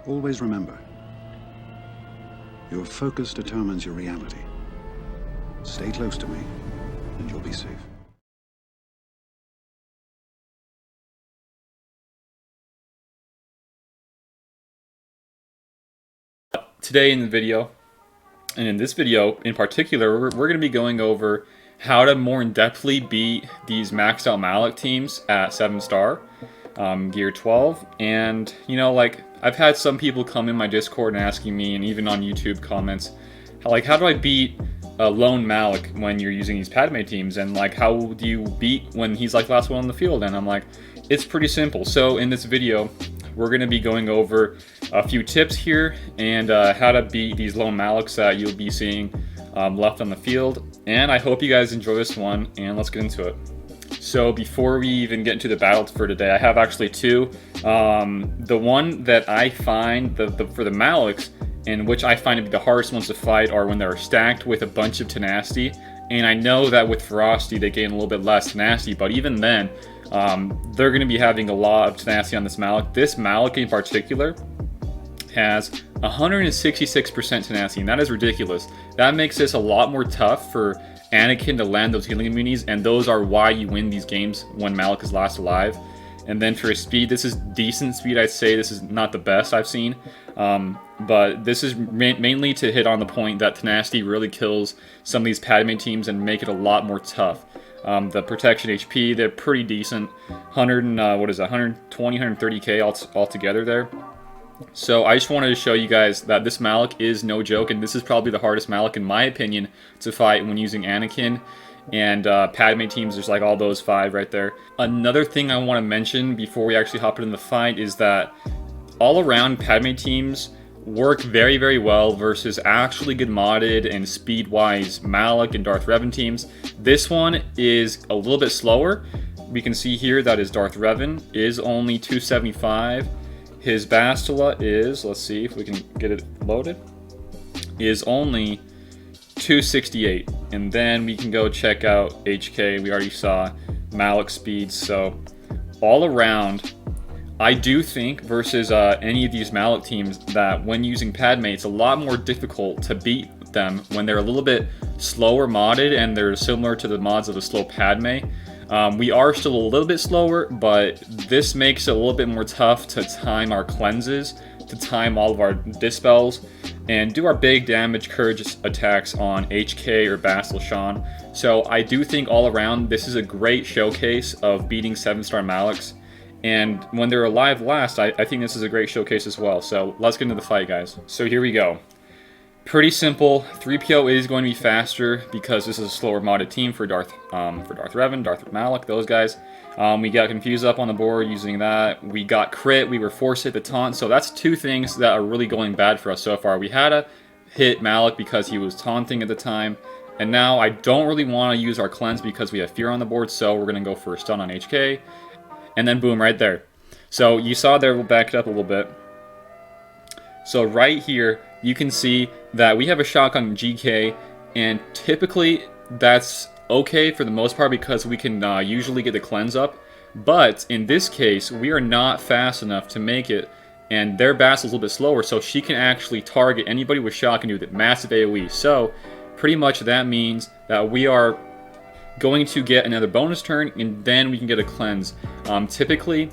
Always remember, your focus determines your reality. Stay close to me, and you'll be safe. Today in the video, and in this video in particular, we're going to be going over how to more in-depthly beat these maxed out Malak teams at 7-star, gear 12. And, you know, like, I've had some people come in my Discord and asking me, and even on YouTube comments, how do I beat a lone Malak when you're using these Padme teams? And, like, how do you beat when he's, like, last one on the field? And I'm like, it's pretty simple. So in this video, we're going to be going over a few tips here and how to beat these lone Malaks that you'll be seeing left on the field. And I hope you guys enjoy this one, and let's get into it. So before we even get into the battle for today, I have actually two. The one that I find for the Malaks, and which I find to be the hardest ones to fight, are when they're stacked with a bunch of tenacity. And I know that with ferocity they gain a little bit less tenacity, but even then, they're going to be having a lot of tenacity on this Malak. This Malak in particular has 166% tenacity, and that is ridiculous. That makes this a lot more tough for Anakin to land those healing immunities, and those are why you win these games when Malak is last alive. And then for his speed, this is decent speed, I'd say. This is not the best I've seen, but this is mainly to hit on the point that tenacity really kills some of these Padme teams and make it a lot more tough. The protection HP, they're pretty decent. 120, 130k altogether there. So I just wanted to show you guys that this Malak is no joke, and this is probably the hardest Malak, in my opinion, to fight when using Anakin and Padme teams. There's like all those 5 right there. Another thing I want to mention before we actually hop into the fight is that all around Padme teams work very, very well versus actually good modded and speed-wise Malak and Darth Revan teams. This one is a little bit slower. We can see here that his Darth Revan is only 275. His Bastila is, let's see if we can get it loaded, is only 268. And then we can go check out HK. We already saw Malak speeds. So all around, I do think versus any of these Malak teams that when using Padme, it's a lot more difficult to beat them when they're a little bit slower modded and they're similar to the mods of the slow Padme. We are still a little bit slower, but this makes it a little bit more tough to time our cleanses, to time all of our dispels, and do our big damage courage attacks on HK or Bastila Shan. So I do think all around this is a great showcase of beating 7-star Malaks. And when they're alive last, I think this is a great showcase as well. So let's get into the fight, guys. So here we go. Pretty simple. 3PO is going to be faster because this is a slower modded team for Darth Revan, Darth Malak, those guys. We got Confuse up on the board using that. We got crit. We were forced to hit the taunt. So that's 2 things that are really going bad for us so far. We had to hit Malak because he was taunting at the time. And now I don't really want to use our cleanse because we have fear on the board. So we're going to go for a stun on HK. And then boom, right there. So you saw there, we'll back it up a little bit. So right here, you can see that we have a shotgun GK, and typically that's okay for the most part because we can usually get the cleanse up. But in this case, we are not fast enough to make it, and their Bast's a little bit slower, so she can actually target anybody with shotgun with massive AoE. So pretty much that means that we are going to get another bonus turn, and then we can get a cleanse. Typically,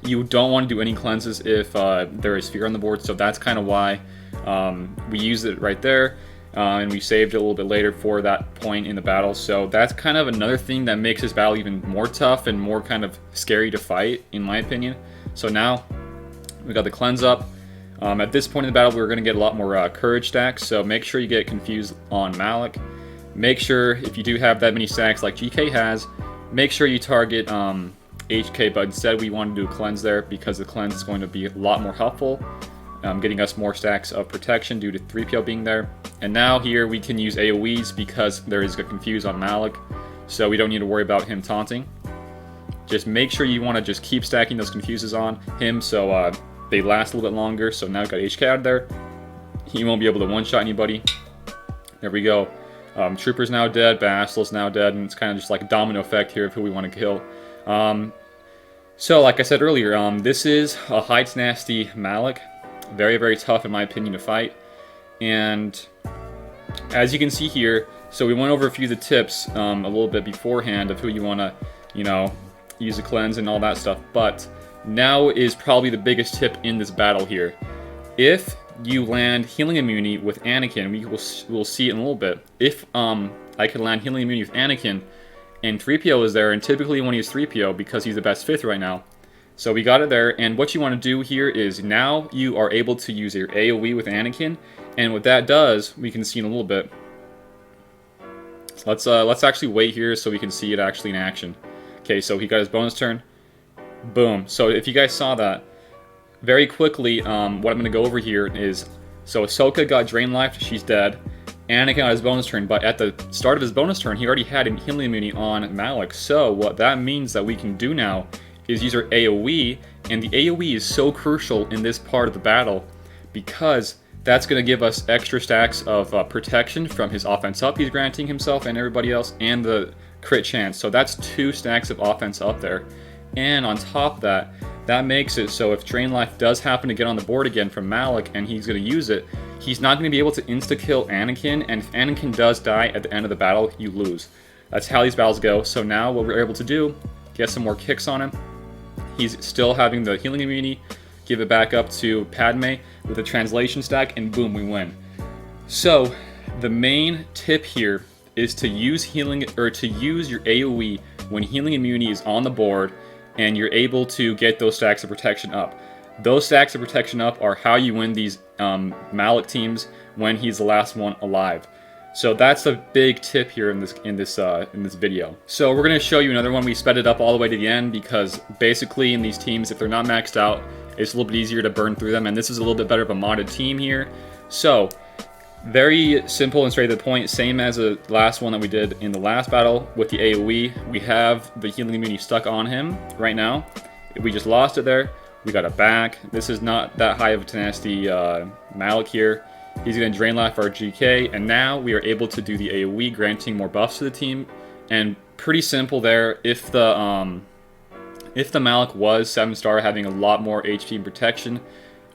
you don't want to do any cleanses if there is fear on the board, so that's kind of why we used it right there, and we saved it a little bit later for that point in the battle. So that's kind of another thing that makes this battle even more tough and more kind of scary to fight, in my opinion. So now we got the cleanse up. At this point in the battle, we're going to get a lot more courage stacks, so make sure you get Confused on Malak. Make sure, if you do have that many stacks like GK has, make sure you target HK, but instead we want to do a cleanse there because the cleanse is going to be a lot more helpful, getting us more stacks of protection due to 3PO being there. And now here we can use AoEs because there is a Confuse on Malak, so we don't need to worry about him taunting. Just make sure you want to just keep stacking those Confuses on him so they last a little bit longer. So now we've got HK out of there. He won't be able to one-shot anybody. There we go. Trooper's now dead, Bastila's now dead, and it's kind of just like a domino effect here of who we want to kill. So like I said earlier, this is a high tenacity Malak. Very, very tough in my opinion to fight. And as you can see here, so we went over a few of the tips a little bit beforehand of who you want to, you know, use the cleanse and all that stuff. But now is probably the biggest tip in this battle here. If you land healing immunity with Anakin, we'll see it in a little bit. If I could land healing immunity with Anakin, and 3PO is there, and typically you want to use 3PO because he's the best 5th right now. So we got it there, and what you want to do here is now you are able to use your AoE with Anakin, and what that does, we can see in a little bit. Let's actually wait here so we can see it actually in action. Okay, so he got his bonus turn. Boom. So if you guys saw that, very quickly, what I'm going to go over here is, so Ahsoka got drain life, she's dead. Anakin got his bonus turn, but at the start of his bonus turn, he already had healing immunity on Malak. So what that means that we can do now is use our AoE, and the AoE is so crucial in this part of the battle because that's going to give us extra stacks of protection from his offense up he's granting himself and everybody else, and the crit chance. So that's 2 stacks of offense up there. And on top of that, that makes it so if Drain Life does happen to get on the board again from Malak and he's going to use it, he's not going to be able to insta-kill Anakin, and if Anakin does die at the end of the battle, you lose. That's how these battles go. So now what we're able to do, get some more kicks on him. He's still having the healing immunity, give it back up to Padme with a translation stack, and boom, we win. So the main tip here is to use healing, or to use your AoE when healing immunity is on the board and you're able to get those stacks of protection up. Those stacks of protection up are how you win these Malak teams when he's the last one alive. So that's a big tip here in this video. So we're going to show you another one. We sped it up all the way to the end because basically in these teams, if they're not maxed out, it's a little bit easier to burn through them, and this is a little bit better of a modded team here. So very simple and straight to the point, same as the last one that we did in the last battle with the AoE. We have the healing immunity stuck on him right now. We just lost it there. We got it back. This is not that high of a tenacity Malak here. He's going to drain life our GK, and now we are able to do the AoE, granting more buffs to the team. And pretty simple there. If the Malak was 7-star, having a lot more HP and protection,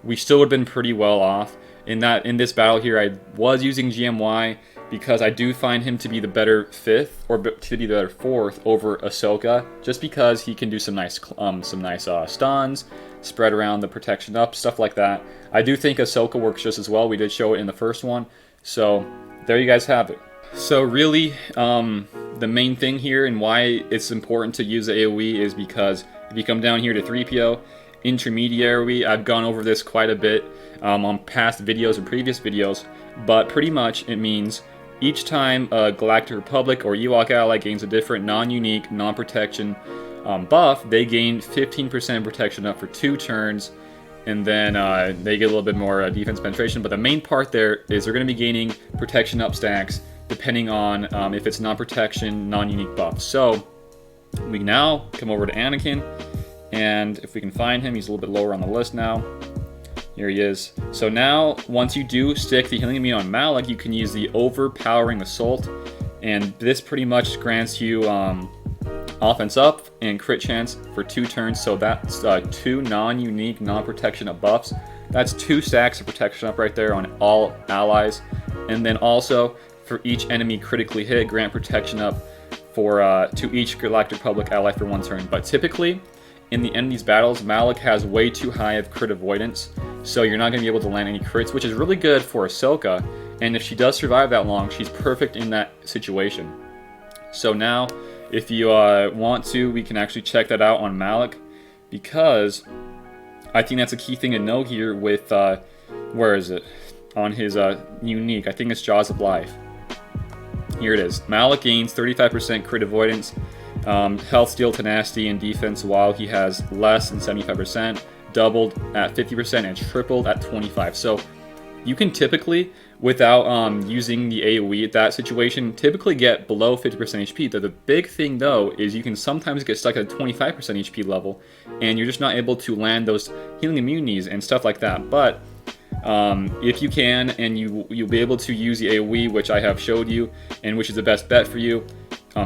we still would have been pretty well off. In this battle here, I was using GMY because I do find him to be the better 5th, or to be the better 4th over Ahsoka, just because he can do some nice stuns, spread around the protection up, stuff like that. I do think Ahsoka works just as well. We did show it in the first one, so there you guys have it. So really, the main thing here and why it's important to use the AoE is because if you come down here to 3PO, intermediary, I've gone over this quite a bit on past videos and previous videos, but pretty much it means each time a Galactic Republic or Ewok ally gains a different non-unique, non-protection buff, they gain 15% protection up for 2 turns, and then they get a little bit more defense penetration. But the main part there is they're going to be gaining protection up stacks depending on if it's non-protection, non-unique buff. So we now come over to Anakin, and if we can find him, he's a little bit lower on the list now. Here he is. So now, once you do stick the healing immunity on Malak, you can use the overpowering assault, and this pretty much grants you offense up and crit chance for 2 turns. So that's 2 non-unique, non-protection up buffs. That's 2 stacks of protection up right there on all allies, and then also for each enemy critically hit, grant protection up for to each Galactic Republic ally for 1 turn. But typically, in the end of these battles, Malak has way too high of crit avoidance, so you're not going to be able to land any crits, which is really good for Ahsoka, and if she does survive that long, she's perfect in that situation. So now, if you want to, we can actually check that out on Malak, because I think that's a key thing to know here with, where is it? On his unique, I think it's Jaws of Life. Here it is. Malak gains 35% crit avoidance, health, steal, tenacity, and defense, while he has less than 75%, doubled at 50%, and tripled at 25%. So you can typically, without using the AoE at that situation, typically get below 50% HP. The big thing though is you can sometimes get stuck at a 25% HP level, and you're just not able to land those healing immunities and stuff like that. But if you can, and you'll be able to use the AoE, which I have showed you, and which is the best bet for you,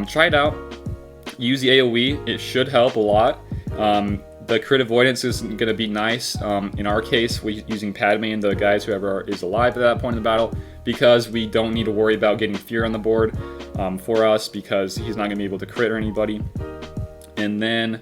try it out. Use the AoE, it should help a lot. The crit avoidance isn't going to be nice. In our case, we're using Padme and the guys whoever is alive at that point in the battle, because we don't need to worry about getting Fear on the board for us, because he's not going to be able to crit or anybody. And then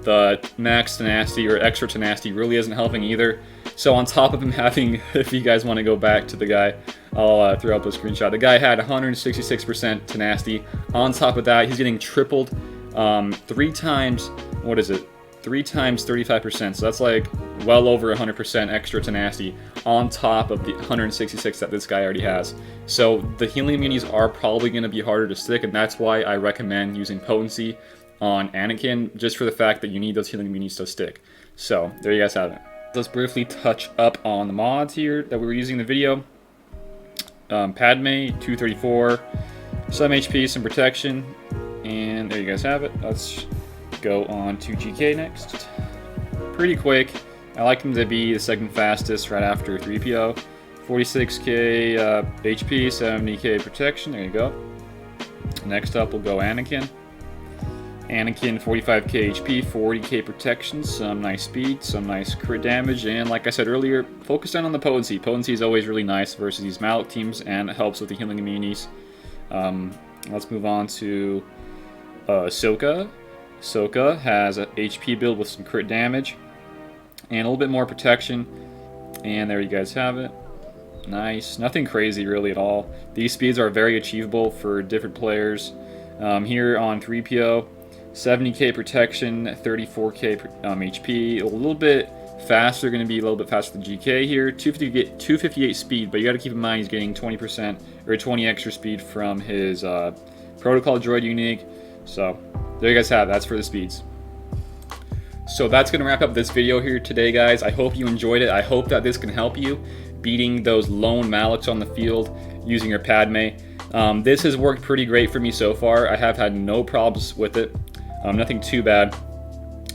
the max tenacity or extra tenacity really isn't helping either. So on top of him having, if you guys want to go back to the guy, I'll throw up a screenshot. The guy had 166% tenacity. On top of that, he's getting tripled 3 times, what is it? 3 times 35%. So that's like well over 100% extra tenacity on top of the 166 that this guy already has. So the healing immunities are probably going to be harder to stick, and that's why I recommend using potency on Anakin, just for the fact that you need those healing immunities to stick. So there you guys have it. Let's briefly touch up on the mods here that we were using in the video. Padme, 234, some HP, some protection, and there you guys have it. Let's go on to GK next. Pretty quick. I like them to be the second fastest right after 3PO. 46k HP, 70k protection. There you go. Next up, we'll go Anakin. Anakin, 45k HP, 40k protection, some nice speed, some nice crit damage, and like I said earlier, focus down on the potency. Potency is always really nice versus these Malak teams, and it helps with the healing immunities. Let's move on to Ahsoka. Ahsoka has an HP build with some crit damage and a little bit more protection, and there you guys have it. Nice. Nothing crazy really at all. These speeds are very achievable for different players. Here on 3PO, 70k protection, 34k HP, a little bit faster, going to be a little bit faster than GK here. 258 speed, but you got to keep in mind he's getting 20% or 20 extra speed from his protocol droid unique. So there you guys have it. That's for the speeds. So that's going to wrap up this video here today, guys. I hope you enjoyed it. I hope that this can help you beating those lone Malaks on the field using your Padme. This has worked pretty great for me so far. I have had no problems with it. Nothing too bad.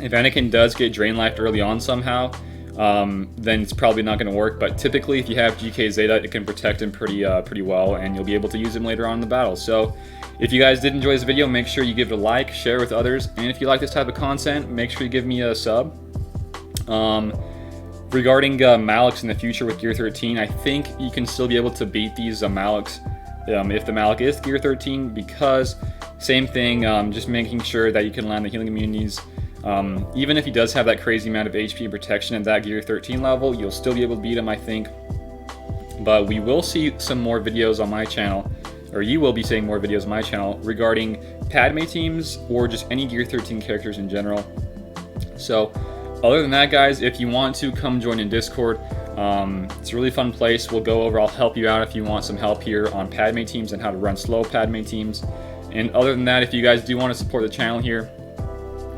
If Anakin does get drain life early on somehow, then it's probably not going to work. But typically, if you have GK Zeta, it can protect him pretty well, and you'll be able to use him later on in the battle. So if you guys did enjoy this video, make sure you give it a like, share with others, and if you like this type of content, make sure you give me a sub. Regarding Malaks in the future with Gear 13, I think you can still be able to beat these Malaks if the Malak is Gear 13, because same thing, just making sure that you can land the healing immunities. Even if he does have that crazy amount of HP and protection at that Gear 13 level, you'll still be able to beat him, I think. But we will see some more videos on my channel, or you will be seeing more videos on my channel regarding Padme teams or just any Gear 13 characters in general. So other than that, guys, if you want to, come join in Discord. It's a really fun place. We'll go over, I'll help you out if you want some help here on Padme teams and how to run slow Padme teams. And other than that, if you guys do want to support the channel here,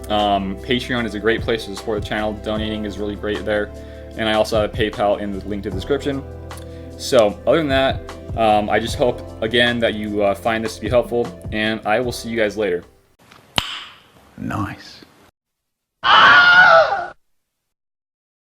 Patreon is a great place to support the channel. Donating is really great there. And I also have a PayPal in the link to the description. So other than that, I just hope, again, that you find this to be helpful, and I will see you guys later. Nice.